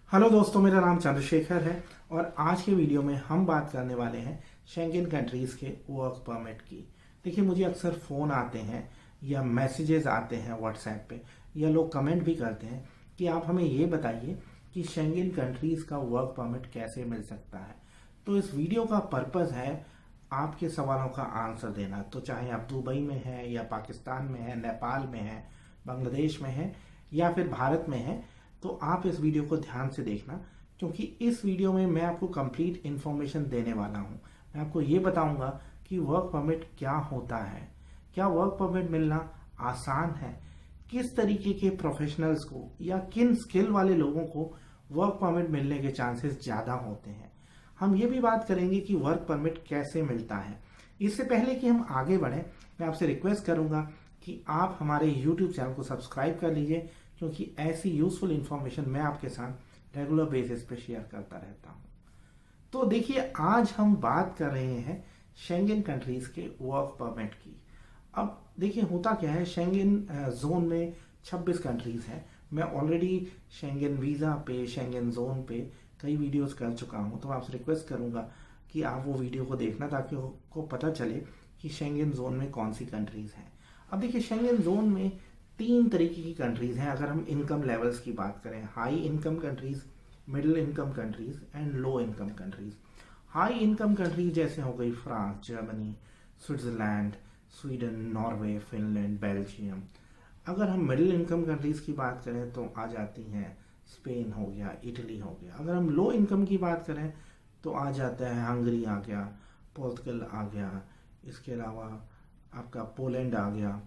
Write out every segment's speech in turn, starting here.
Hello दोस्तों, मेरा नाम चंद्रशेखर है और आज के वीडियो में हम बात करने वाले हैं शेंगेन कंट्रीज़ के वर्क परमिट की। देखिए, मुझे अक्सर फ़ोन आते हैं या मैसेजेस आते हैं व्हाट्सएप पे, या लोग कमेंट भी करते हैं कि आप हमें ये बताइए कि शेंगेन कंट्रीज़ का वर्क परमिट कैसे मिल सकता है। तो इस वीडियो का पर्पज़ है आपके सवालों का आंसर देना। तो चाहे आप दुबई में हैं या पाकिस्तान में हैं, नेपाल में हैं, बांग्लादेश में हैं या फिर भारत में हैं, तो आप इस वीडियो को ध्यान से देखना, क्योंकि इस वीडियो में मैं आपको कंप्लीट इन्फॉर्मेशन देने वाला हूं। मैं आपको ये बताऊंगा कि वर्क परमिट क्या होता है, क्या वर्क परमिट मिलना आसान है, किस तरीके के प्रोफेशनल्स को या किन स्किल वाले लोगों को वर्क परमिट मिलने के चांसेस ज़्यादा होते हैं। हम ये भी बात करेंगे कि वर्क परमिट कैसे मिलता है। इससे पहले कि हम आगे बढ़ें, मैं आपसे रिक्वेस्ट करूंगा कि आप हमारे YouTube चैनल को सब्सक्राइब कर लीजिए, क्योंकि ऐसी यूजफुल इंफॉर्मेशन मैं आपके साथ रेगुलर बेसिस पे शेयर करता रहता हूँ। तो देखिए, आज हम बात कर रहे हैं शेंगेन कंट्रीज के वर्क परमिट की। अब देखिए, होता क्या है, शेंगेन जोन में 26 कंट्रीज हैं। मैं ऑलरेडी शेंगेन वीज़ा पे, शेंगेन जोन पे कई वीडियोस कर चुका हूँ, तो मैं आपसे रिक्वेस्ट करूँगा कि आप वो वीडियो को देखना, ताकि आपको पता चले कि शेंगेन जोन में कौन सी कंट्रीज हैं। अब देखिए, शेंगेन जोन में 3 तरीके की कंट्रीज हैं। अगर हम इनकम लेवल्स की बात करें, high income countries, middle income countries and low income countries. High income countries जैसे हो गई France, Germany, Switzerland, Sweden, Norway, Finland, Belgium. अगर हम मिडिल इनकम कंट्रीज की बात करें तो आ जाती हैं स्पेन हो गया, इटली हो गया। अगर हम लो इनकम की बात करें तो आ जाता है हंगरी आ गया, पोर्तुगल आ गया, इसके अलावा आपका पोलैंड आ गया,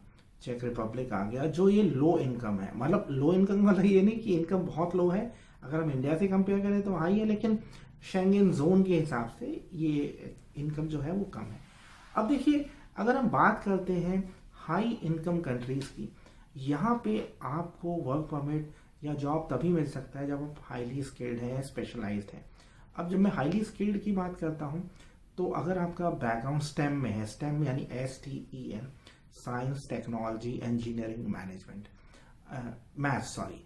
चेक रिपब्लिक आ गया। जो ये लो इनकम है, मतलब लो इनकम मतलब ये नहीं कि इनकम बहुत लो है, अगर हम इंडिया से कंपेयर करें तो हाई है, लेकिन शेंगेन जोन के हिसाब से ये इनकम जो है वो कम है। अब देखिए, अगर हम बात करते हैं हाई इनकम कंट्रीज की, यहाँ पे आपको वर्क परमिट या जॉब तभी मिल सकता है जब आप हाईली स्किल्ड हैं, स्पेशलाइज्ड हैं। अब जब मैं हाईली स्किल्ड की बात करता हूँ, तो अगर आपका बैकग्राउंड स्टेम में है, स्टेम यानी STEM, science, technology, engineering, management, maths, sorry,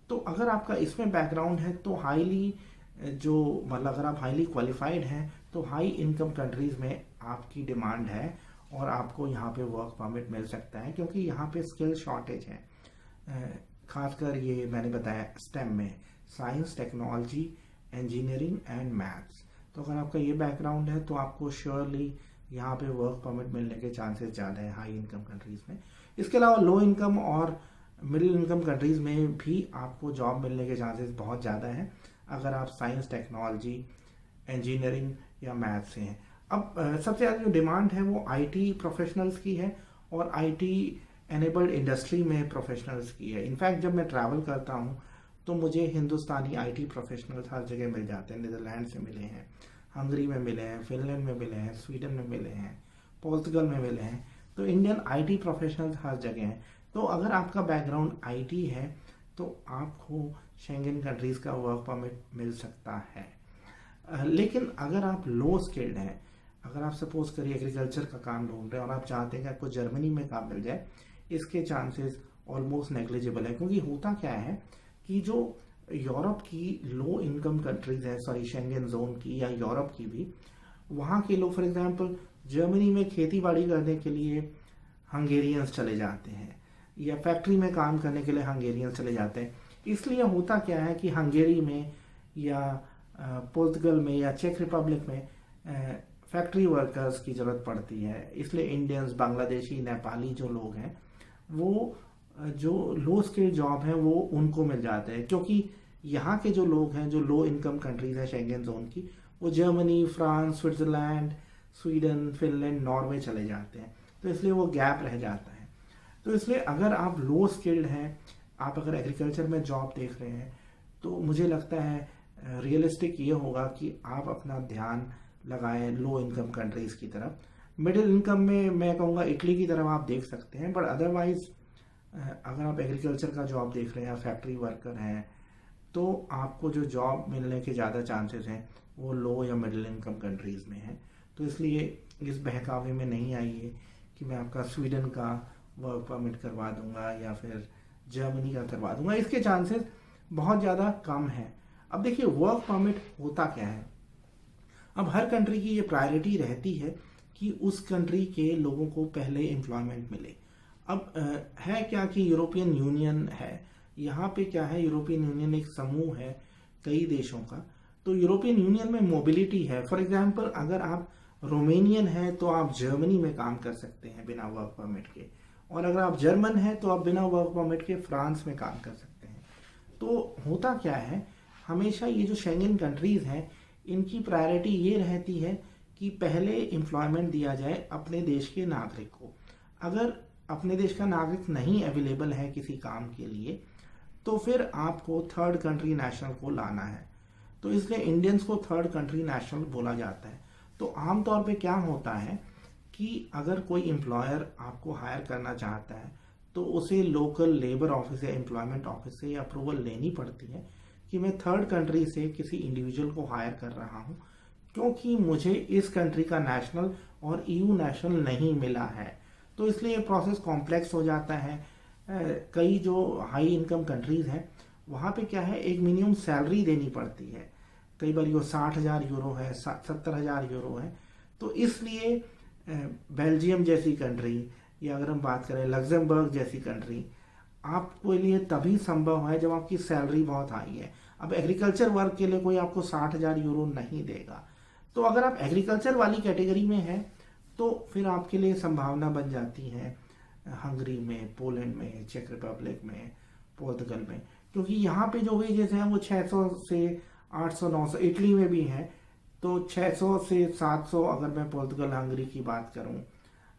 तो अगर आपका इसमें बैकग्राउंड है तो हाईली, जो मतलब अगर आप हाईली क्वालिफाइड हैं तो हाई इनकम कंट्रीज में आपकी डिमांड है और आपको यहाँ पे वर्क परमिट मिल सकता है, क्योंकि यहाँ पे स्किल शॉर्टेज है। खासकर ये मैंने बताया स्टेम में, science, technology, engineering and maths. तो अगर आपका ये बैकग्राउंड है तो आपको श्योरली यहाँ पे वर्क परमिट मिलने के चांसेस ज़्यादा है हाई इनकम कंट्रीज़ में। इसके अलावा लो इनकम और मिडिल इनकम कंट्रीज़ में भी आपको जॉब मिलने के चांसेस बहुत ज़्यादा हैं, अगर आप साइंस, टेक्नोलॉजी, इंजीनियरिंग या मैथ से हैं। अब सबसे ज़्यादा जो डिमांड है वो IT प्रोफेशनल्स की है और IT एनेबल्ड इंडस्ट्री में प्रोफेशनल्स की है। इनफैक्ट जब मैं ट्रैवल करता हूँ तो मुझे हिंदुस्तानी IT प्रोफेशनल्स हर जगह मिल जाते हैं। नीदरलैंड से मिले हैं, हंगरी में मिले हैं, फिनलैंड में मिले हैं, स्वीडन में मिले हैं, पोर्तुगल में मिले हैं। तो इंडियन IT प्रोफेशनल्स हर जगह हैं। तो अगर आपका बैकग्राउंड IT है तो आपको शेंगेन कंट्रीज का वर्क परमिट मिल सकता है। लेकिन अगर आप लो स्किल्ड हैं, अगर आप सपोज करिए एग्रीकल्चर का काम ढूंढ रहे हैं और आप चाहते हैं कि आपको जर्मनी में काम मिल जाए, इसके चांसेस ऑलमोस्ट नेग्लिजिबल है। क्योंकि होता क्या है कि जो यूरोप की लो इनकम कंट्रीज हैं, सॉरी शेंगेन जोन की या यूरोप की भी, वहाँ के लोग फॉर एग्जांपल जर्मनी में खेती बाड़ी करने के लिए हंगेरियंस चले जाते हैं, या फैक्ट्री में काम करने के लिए हंगेरियंस चले जाते हैं। इसलिए होता क्या है कि हंगेरी में या पोर्तुगल में या चेक रिपब्लिक में फैक्ट्री वर्कर्स की ज़रूरत पड़ती है। इसलिए इंडियंस, बांग्लादेशी, नेपाली जो लोग हैं वो जो लो स्किल जॉब है वो उनको मिल जाते हैं, क्योंकि यहाँ के जो लोग हैं जो लो इनकम कंट्रीज हैं शेंगेन जोन की, वो Germany, France, Switzerland, Sweden, Finland, Norway चले जाते हैं। तो इसलिए वो गैप रह जाता है। तो इसलिए अगर आप लो स्किल्ड हैं, आप अगर एग्रीकल्चर में जॉब देख रहे हैं, तो मुझे लगता है रियलिस्टिक ये होगा कि आप अपना ध्यान लगाएं लो इनकम कंट्रीज की तरफ। मिडिल इनकम में मैं कहूँगा इटली की तरफ आप देख सकते हैं, बट अदरवाइज अगर आप एग्रीकल्चर का जॉब देख रहे हैं या फैक्ट्री वर्कर हैं, तो आपको जो जॉब मिलने के ज़्यादा चांसेस हैं वो लो या मिडिल इनकम कंट्रीज़ में हैं। तो इसलिए इस बहकावे में नहीं आइए कि मैं आपका स्वीडन का वर्क परमिट करवा दूंगा या फिर जर्मनी का करवा दूंगा। इसके चांसेस बहुत ज़्यादा कम हैं। अब देखिए वर्क परमिट होता क्या है। अब हर कंट्री की ये प्रायोरिटी रहती है कि उस कंट्री के लोगों को पहले एम्प्लॉयमेंट मिले। अब है क्या कि यूरोपियन यूनियन है, यहाँ पे क्या है, यूरोपियन यूनियन एक समूह है कई देशों का। तो यूरोपियन यूनियन में मोबिलिटी है। फॉर एग्जांपल अगर आप रोमेनियन हैं तो आप जर्मनी में काम कर सकते हैं बिना वर्क परमिट के, और अगर आप जर्मन हैं तो आप बिना वर्क परमिट के फ्रांस में काम कर सकते हैं। तो होता क्या है, हमेशा ये जो शेंगन कंट्रीज हैं इनकी प्रायोरिटी ये रहती है कि पहले एम्प्लॉयमेंट दिया जाए अपने देश के नागरिक को। अगर अपने देश का नागरिक नहीं अवेलेबल है किसी काम के लिए तो फिर आपको थर्ड कंट्री नेशनल को लाना है। तो इसलिए इंडियंस को थर्ड कंट्री नेशनल बोला जाता है। तो आमतौर पे क्या होता है कि अगर कोई एम्प्लॉयर आपको हायर करना चाहता है तो उसे लोकल लेबर ऑफिस या एम्प्लॉयमेंट ऑफिस से अप्रूवल लेनी पड़ती है कि मैं थर्ड कंट्री से किसी इंडिविजुअल को हायर कर रहा हूँ, क्योंकि मुझे इस कंट्री का नेशनल और ईयू नेशनल नहीं मिला है। तो इसलिए ये प्रोसेस कॉम्प्लेक्स हो जाता है। कई जो हाई इनकम कंट्रीज हैं वहाँ पे क्या है, एक मिनिमम सैलरी देनी पड़ती है। कई बार वो 60,000 यूरो है, 70,000 यूरो है। तो इसलिए बेल्जियम जैसी कंट्री, या अगर हम बात करें लग्जमबर्ग जैसी कंट्री, आपके लिए तभी संभव है जब आपकी सैलरी बहुत हाई है। अब एग्रीकल्चर वर्क के लिए कोई आपको 60,000 यूरो नहीं देगा। तो अगर आप एग्रीकल्चर वाली कैटेगरी में हैं तो फिर आपके लिए संभावना बन जाती है हंगरी में, पोलैंड में, चेक रिपब्लिक में, पोर्तुगल में, क्योंकि यहाँ पे जो वेजेस हैं वो 600 से 800 900, इटली में भी हैं तो 600 से 700 अगर मैं पोर्तुगल हंगरी की बात करूँ।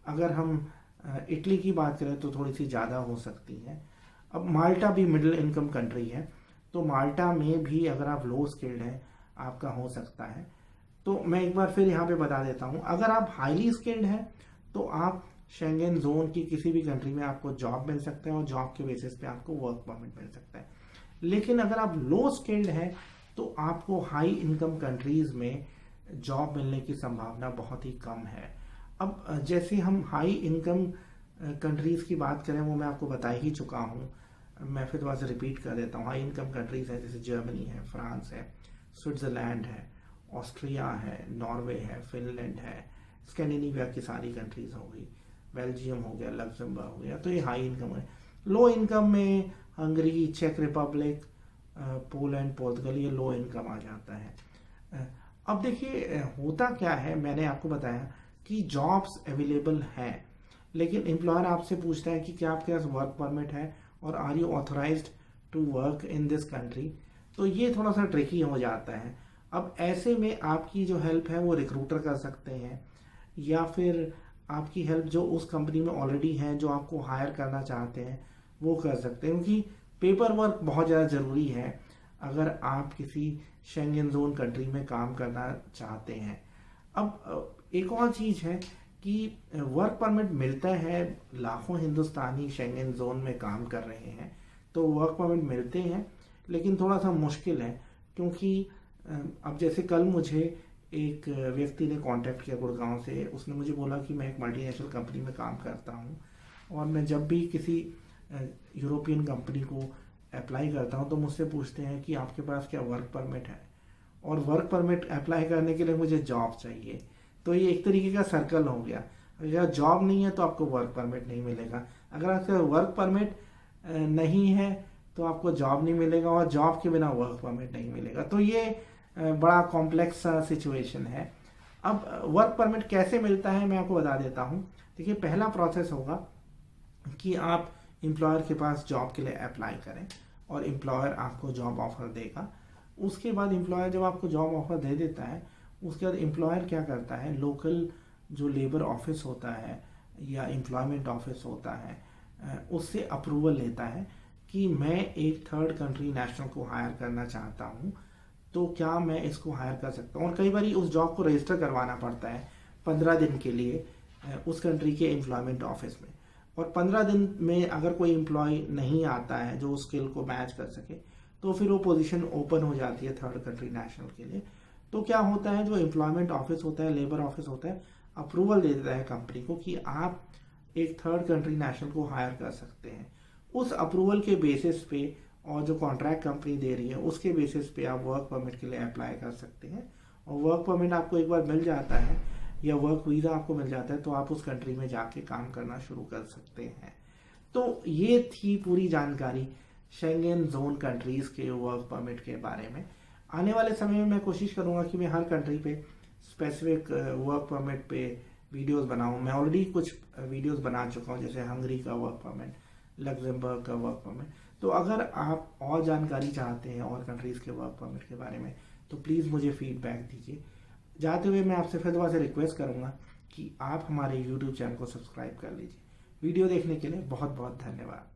अगर हम इटली की बात करें तो थोड़ी सी ज़्यादा हो सकती है। अब माल्टा भी मिडिल इनकम कंट्री है, तो माल्टा में भी अगर आप लो स्किल्ड हैं आपका हो सकता है। तो मैं एक बार फिर यहाँ पे बता देता हूँ, अगर आप हाईली स्किल्ड हैं तो आप शेंगन जोन की किसी भी कंट्री में आपको जॉब मिल सकता है और जॉब के बेसिस पे आपको वर्क परमिट मिल सकता है। लेकिन अगर आप लो स्किल्ड हैं तो आपको हाई इनकम कंट्रीज में जॉब मिलने की संभावना बहुत ही कम है। अब जैसे हम हाई इनकम कंट्रीज की बात करें वो मैं आपको बता ही चुका हूँ, मैं फिर दोबारा से रिपीट कर देता हूँ। हाई इनकम कंट्रीज हैं जैसे जर्मनी है, फ्रांस है, स्विट्जरलैंड है, ऑस्ट्रिया है, नॉर्वे है, फिनलैंड है, स्कैंडिनेविया की सारी कंट्रीज हो गई, बेल्जियम हो गया, लग्जमबर्ग हो गया, तो ये हाई इनकम है। लो इनकम में हंगरी, चेक रिपब्लिक, पोलैंड, पोर्तुगल, ये लो इनकम आ जाता है। अब देखिए होता क्या है, मैंने आपको बताया कि जॉब्स अवेलेबल हैं, लेकिन एम्प्लॉयर आपसे पूछता है कि क्या आपके पास वर्क परमिट है और are you authorized to work in this country. तो ये थोड़ा सा ट्रिकी हो जाता है। अब ऐसे में आपकी जो हेल्प है वो रिक्रूटर कर सकते हैं, या फिर आपकी हेल्प जो उस कंपनी में ऑलरेडी है जो आपको हायर करना चाहते हैं वो कर सकते हैं, क्योंकि पेपर वर्क बहुत ज़्यादा ज़रूरी है अगर आप किसी शेंगन जोन कंट्री में काम करना चाहते हैं। अब एक और चीज़ है कि वर्क परमिट मिलता है, लाखों हिंदुस्तानी शेंगन जोन में काम कर रहे हैं तो वर्क परमिट मिलते हैं, लेकिन थोड़ा सा मुश्किल है। क्योंकि अब जैसे कल मुझे एक व्यक्ति ने कांटेक्ट किया गुड़गांव से, उसने मुझे बोला कि मैं एक मल्टीनेशनल कंपनी में काम करता हूं और मैं जब भी किसी यूरोपियन कंपनी को अप्लाई करता हूं तो मुझसे पूछते हैं कि आपके पास क्या वर्क परमिट है, और वर्क परमिट अप्लाई करने के लिए मुझे जॉब चाहिए। तो ये एक तरीके का सर्कल हो गया, अगर जॉब नहीं है तो आपको वर्क परमिट नहीं मिलेगा, अगर आपका वर्क परमिट नहीं है तो आपको जॉब नहीं मिलेगा, और जॉब के बिना वर्क परमिट नहीं मिलेगा। तो ये बड़ा कॉम्प्लेक्स सा सिचुएशन है। अब वर्क परमिट कैसे मिलता है मैं आपको बता देता हूँ। देखिए पहला प्रोसेस होगा कि आप एम्प्लॉयर के पास जॉब के लिए अप्लाई करें और एम्प्लॉयर आपको जॉब ऑफर देगा। उसके बाद एम्प्लॉयर जब आपको जॉब ऑफर दे देता है उसके बाद एम्प्लॉयर क्या करता है, लोकल जो लेबर ऑफिस होता है या एम्प्लॉयमेंट ऑफिस होता है उससे अप्रूवल लेता है कि मैं एक थर्ड कंट्री नेशनल को हायर करना चाहता हूँ, तो क्या मैं इसको हायर कर सकता हूँ। और कई बार उस जॉब को रजिस्टर करवाना पड़ता है 15 दिन के लिए उस कंट्री के एम्प्लॉयमेंट ऑफिस में, और 15 दिन में अगर कोई एम्प्लॉय नहीं आता है जो उस स्किल को मैच कर सके तो फिर वो पोजीशन ओपन हो जाती है थर्ड कंट्री नेशनल के लिए। तो क्या होता है, जो एम्प्लॉयमेंट ऑफिस होता है, लेबर ऑफिस होता है, अप्रूवल दे देता है कंपनी को कि आप एक थर्ड कंट्री नेशनल को हायर कर सकते हैं। उस अप्रूवल के बेसिस पे और जो कॉन्ट्रैक्ट कंपनी दे रही है उसके बेसिस पे आप वर्क परमिट के लिए अप्लाई कर सकते हैं। और वर्क परमिट आपको एक बार मिल जाता है या वर्क वीज़ा आपको मिल जाता है तो आप उस कंट्री में जाके काम करना शुरू कर सकते हैं। तो ये थी पूरी जानकारी शेंगेन जोन कंट्रीज़ के वर्क परमिट के बारे में। आने वाले समय में मैं कोशिश करूँगा कि मैं हर कंट्री पे स्पेसिफिक वर्क परमिट पे वीडियोस बनाऊँ। मैं ऑलरेडी कुछ वीडियोस बना चुका हूँ, जैसे हंगरी का वर्क परमिट, लग्जमबर्ग का वर्क परमिट। तो अगर आप और जानकारी चाहते हैं और कंट्रीज़ के वर्क परमिट के बारे में तो प्लीज़ मुझे फीडबैक दीजिए। जाते हुए मैं आपसे फिर दोबारा से रिक्वेस्ट करूँगा कि आप हमारे YouTube चैनल को सब्सक्राइब कर लीजिए। वीडियो देखने के लिए बहुत बहुत धन्यवाद।